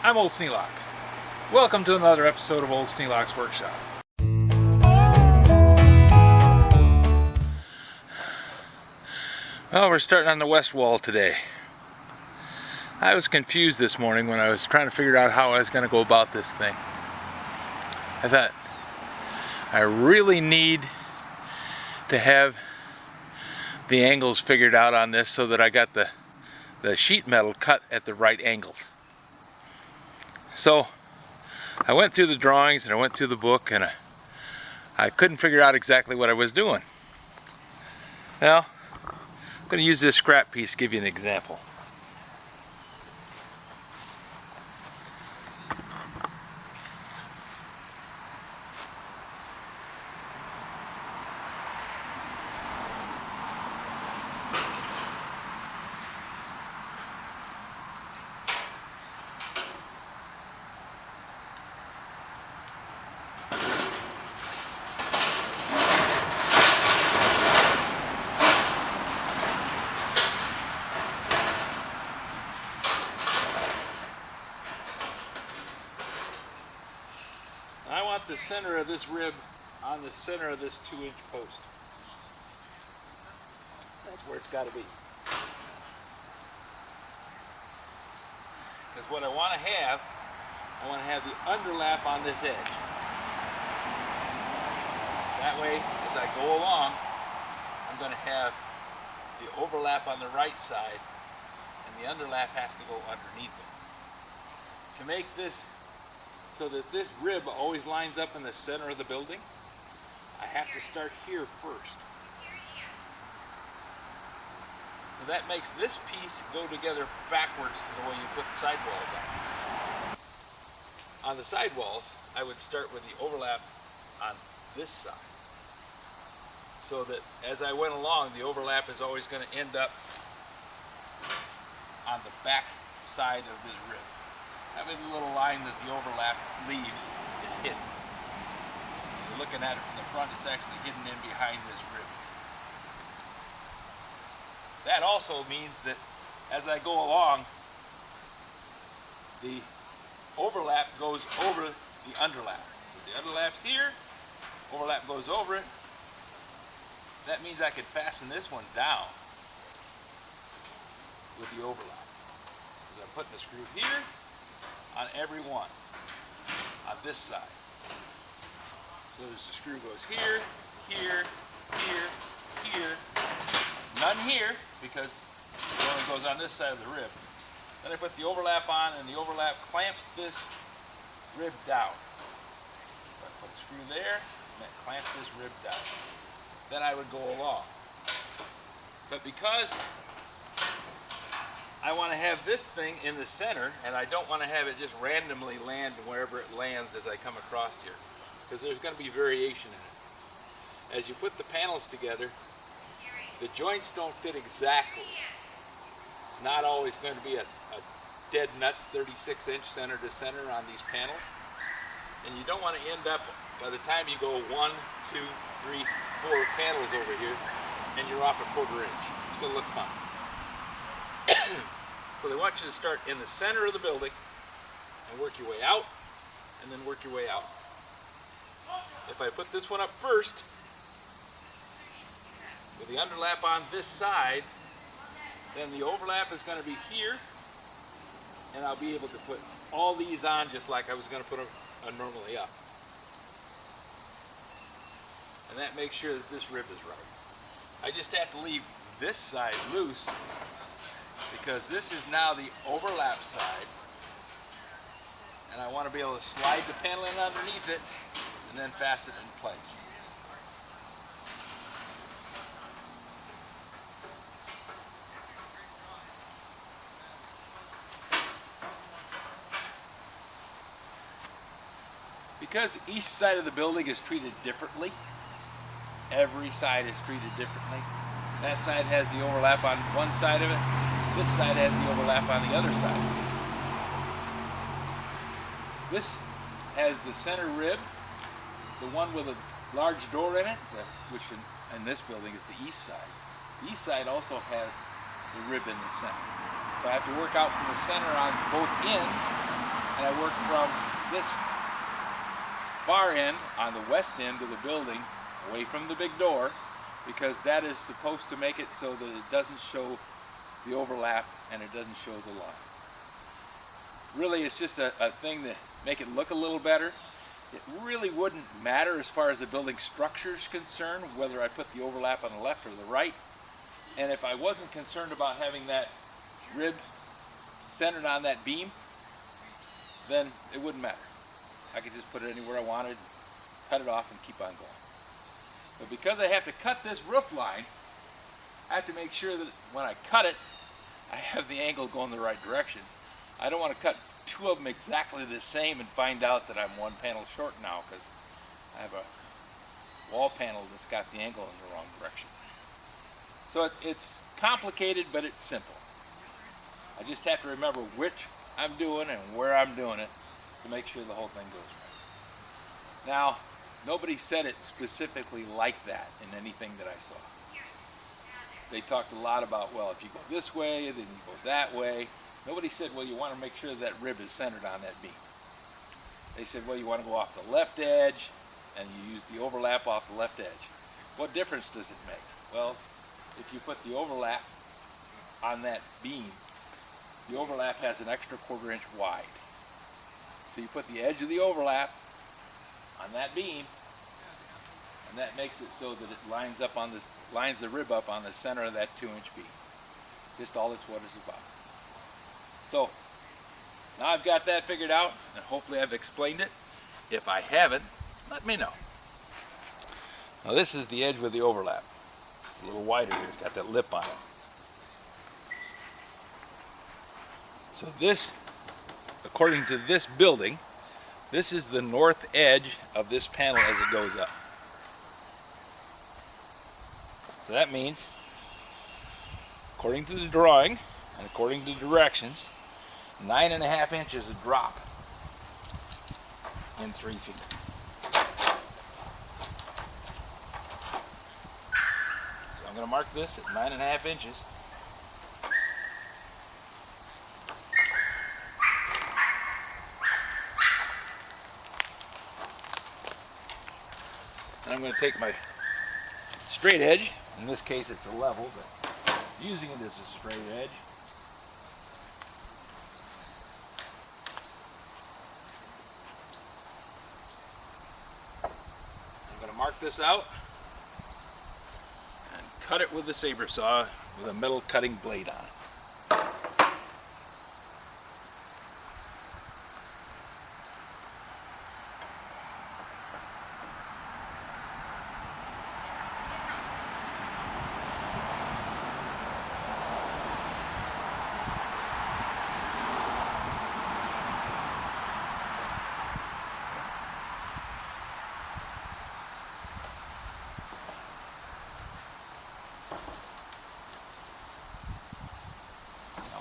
I'm Old Sneelock. Welcome to another episode of Old Sneelock's Workshop. Well, we're starting on the west wall today. I was confused this morning when I was trying to figure out how I was going to go about this thing. I thought, I really need to have the angles figured out on this so that I got the sheet metal cut at the right angles. So I went through the drawings and I went through the book and I couldn't figure out exactly what I was doing. Well, I'm going to use this scrap piece to give you an example. I want the center of this rib on the center of this 2-inch post. That's where it's got to be. Because what I want to have the underlap on this edge. That way, as I go along, I'm going to have the overlap on the right side, and the underlap has to go underneath it. To make this so that this rib always lines up in the center of the building, I have to start here first. So that makes this piece go together backwards to the way you put the sidewalls on. On the sidewalls, I would start with the overlap on this side. So that as I went along, the overlap is always going to end up on the back side of this rib. That way the little line that the overlap leaves is hidden. When you're looking at it from the front, it's actually hidden in behind this rib. That also means that as I go along, the overlap goes over the underlap. So the underlap's here, overlap goes over it. That means I could fasten this one down with the overlap. Because I'm putting the screw here on every one on this side. So as the screw goes here, here, here, here, none here because it only goes on this side of the rib. Then I put the overlap on and the overlap clamps this rib down. So I put a screw there and that clamps this rib down. Then I would go along. But because I want to have this thing in the center, and I don't want to have it just randomly land wherever it lands as I come across here, because there's going to be variation in it. As you put the panels together, the joints don't fit exactly. It's not always going to be a dead nuts 36-inch center to center on these panels, and you don't want to end up, by the time you go 1, 2, 3, 4 panels over here, and you're off a 1/4 inch. It's going to look fun. So they want you to start in the center of the building and work your way out, and then work your way out. If I put this one up first, with the underlap on this side, then the overlap is going to be here, and I'll be able to put all these on just like I was going to put them normally up. And that makes sure that this rib is right. I just have to leave this side loose, because this is now the overlap side, and I want to be able to slide the panel in underneath it and then fasten it in place. Because each side of the building is treated differently, every side is treated differently. That side has the overlap on one side of it. This side has the overlap on the other side. This has the center rib, the one with a large door in it, which in this building is the east side. The east side also has the rib in the center. So I have to work out from the center on both ends and I work from this far end on the west end of the building, away from the big door, because that is supposed to make it so that it doesn't show the overlap and it doesn't show the line. Really, it's just a thing to make it look a little better. It really wouldn't matter as far as the building structure is concerned, whether I put the overlap on the left or the right. And if I wasn't concerned about having that rib centered on that beam, then it wouldn't matter. I could just put it anywhere I wanted, cut it off, and keep on going. But because I have to cut this roof line, I have to make sure that when I cut it, I have the angle going the right direction. I don't want to cut two of them exactly the same and find out that I'm one panel short now, because I have a wall panel that's got the angle in the wrong direction. So it's complicated, but it's simple. I just have to remember which I'm doing and where I'm doing it to make sure the whole thing goes right. Now, nobody said it specifically like that in anything that I saw. They talked a lot about, well, if you go this way, then you go that way. Nobody said, well, you want to make sure that rib is centered on that beam. They said, well, you want to go off the left edge, and you use the overlap off the left edge. What difference does it make? Well, if you put the overlap on that beam, the overlap has an extra 1/4 inch wide. So you put the edge of the overlap on that beam, and that makes it so that it lines the rib up on the center of that 2-inch beam. Just all that's what it's about. So now I've got that figured out, and hopefully I've explained it. If I haven't, let me know. Now this is the edge with the overlap. It's a little wider here, it's got that lip on it. So this, according to this building, this is the north edge of this panel as it goes up. So that means, according to the drawing and according to the directions, 9.5 inches of drop in 3 feet. So I'm going to mark this at 9.5 inches. And I'm going to take my straight edge, in this case it's a level, but using it as a straight edge. I'm going to mark this out and cut it with the saber saw with a metal cutting blade on it.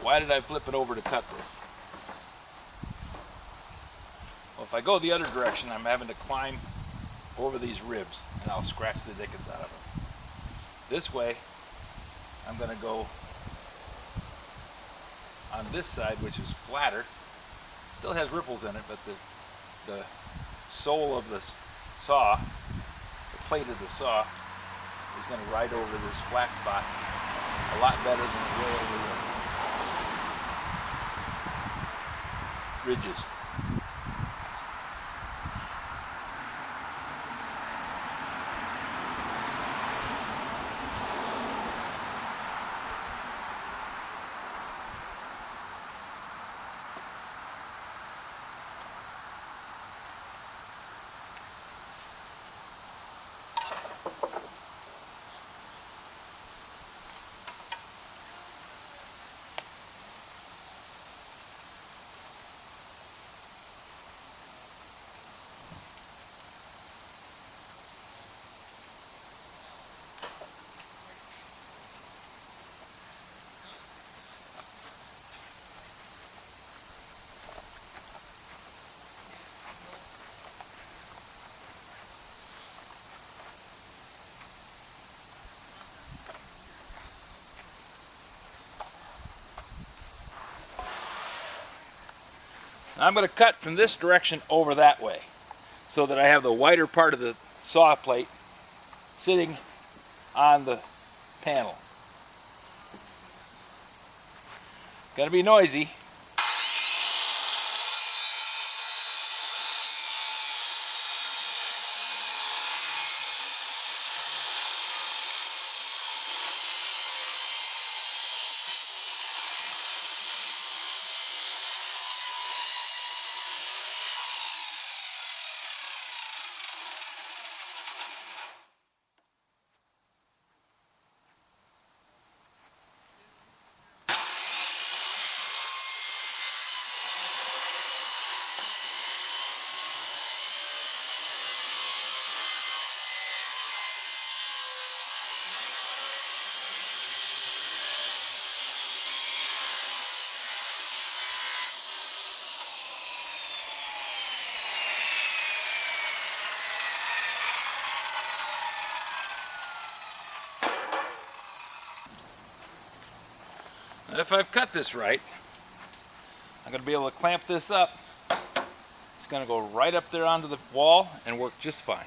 Why did I flip it over to cut this? Well, if I go the other direction, I'm having to climb over these ribs, and I'll scratch the dickens out of them. This way, I'm going to go on this side, which is flatter. Still has ripples in it, but the sole of the saw, the plate of the saw, is going to ride over this flat spot a lot better than it will over the ridges. I'm going to cut from this direction over that way so that I have the wider part of the saw plate sitting on the panel. Gonna be noisy. And if I've cut this right, I'm going to be able to clamp this up. It's going to go right up there onto the wall and work just fine.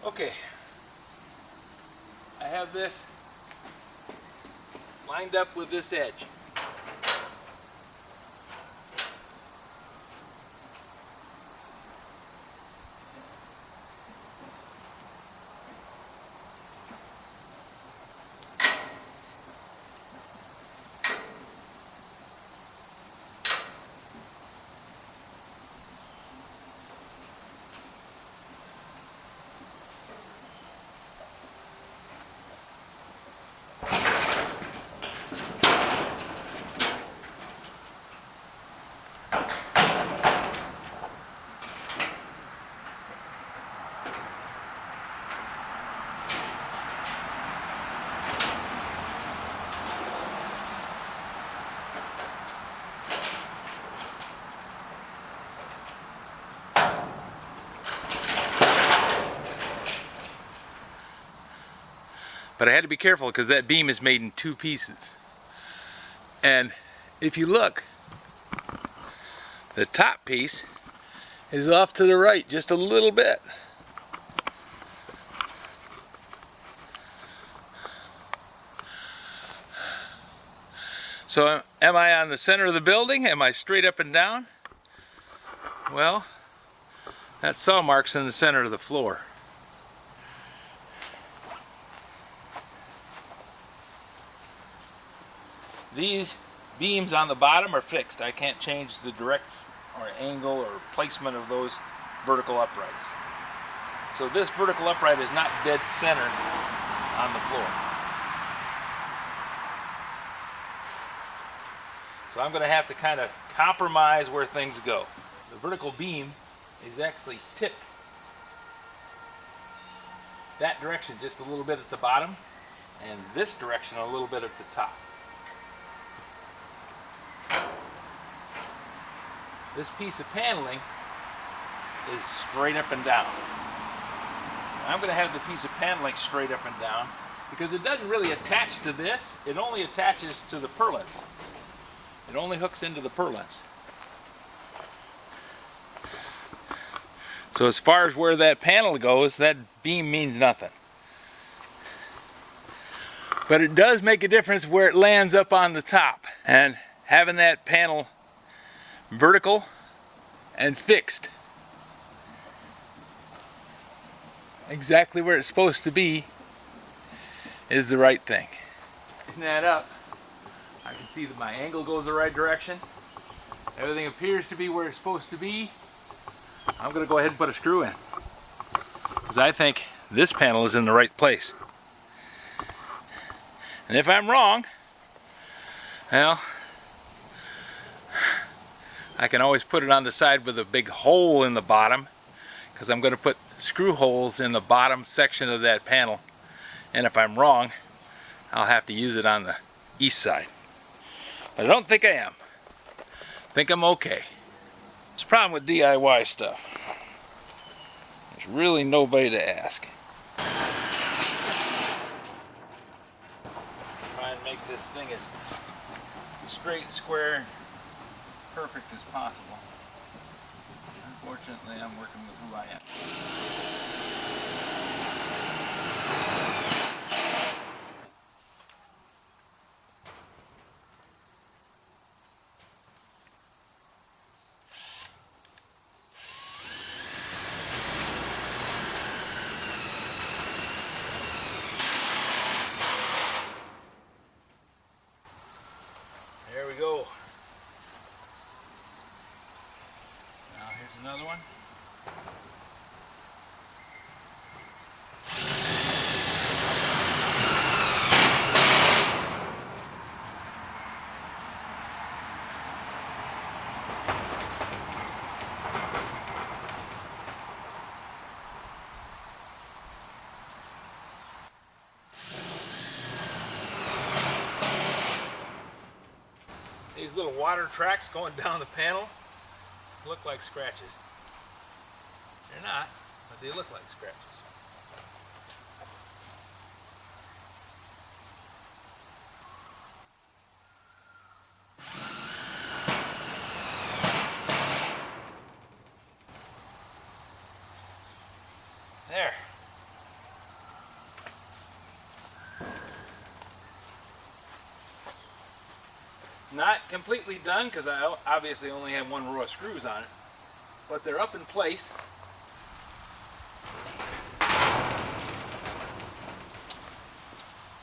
Okay, I have this lined up with this edge. But I had to be careful because that beam is made in two pieces. And if you look, the top piece is off to the right just a little bit. So am I on the center of the building? Am I straight up and down? Well, that saw mark's in the center of the floor. These beams on the bottom are fixed. I can't change the direct or angle or placement of those vertical uprights. So this vertical upright is not dead center on the floor. So I'm going to have to kind of compromise where things go. The vertical beam is actually tipped that direction just a little bit at the bottom, and this direction a little bit at the top. This piece of paneling is straight up and down. I'm going to have the piece of paneling straight up and down because it doesn't really attach to this. It only attaches to the purlins. It only hooks into the purlins. So as far as where that panel goes, that beam means nothing. But it does make a difference where it lands up on the top. And having that panel vertical and fixed exactly where it's supposed to be is the right thing. Isn't that up? I can see that my angle goes the right direction. Everything appears to be where it's supposed to be. I'm going to go ahead and put a screw in because I think this panel is in the right place. And if I'm wrong, well, I can always put it on the side with a big hole in the bottom because I'm going to put screw holes in the bottom section of that panel. And if I'm wrong, I'll have to use it on the east side. But I don't think I am. I think I'm okay. It's a problem with DIY stuff. There's really nobody to ask. Try and make this thing as straight, square, and perfect as possible. Unfortunately, I'm working with who I am. There we go. Now here's another one. These little water tracks going down the panel look like scratches. They're not, but they look like scratches. There. Not completely done because I obviously only have one row of screws on it, but they're up in place.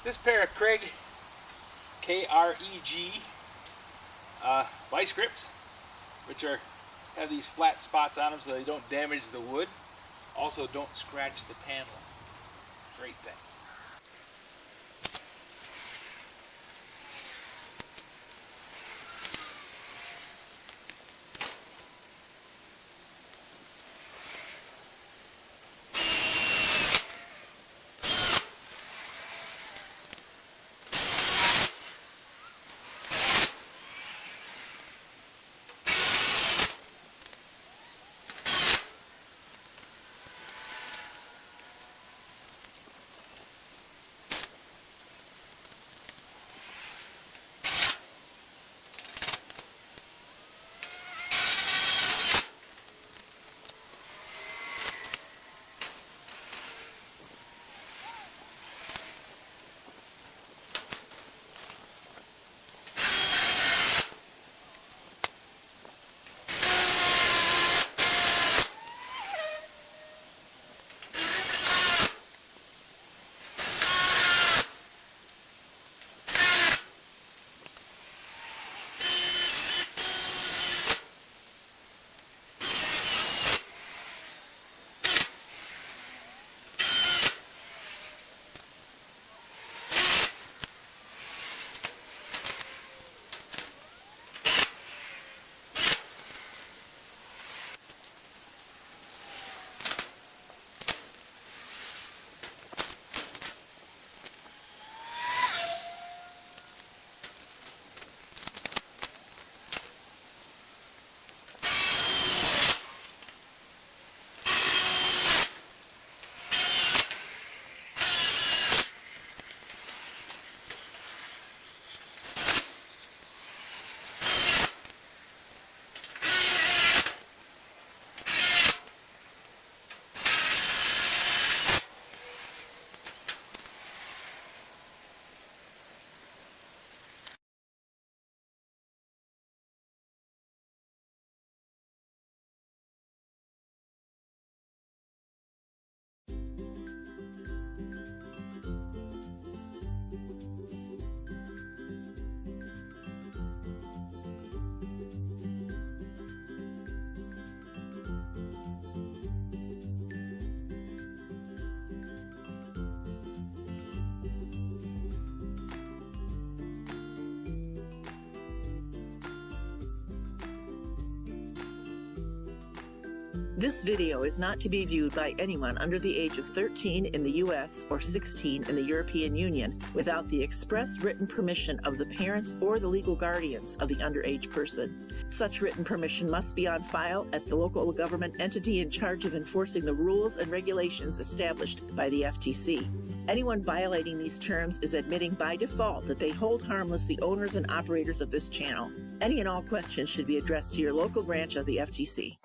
This pair of Kreg, K-R-E-G, vice grips, which have these flat spots on them so they don't damage the wood. Also don't scratch the panel. Great thing. This video is not to be viewed by anyone under the age of 13 in the U.S. or 16 in the European Union without the express written permission of the parents or the legal guardians of the underage person. Such written permission must be on file at the local government entity in charge of enforcing the rules and regulations established by the FTC. Anyone violating these terms is admitting by default that they hold harmless the owners and operators of this channel. Any and all questions should be addressed to your local branch of the FTC.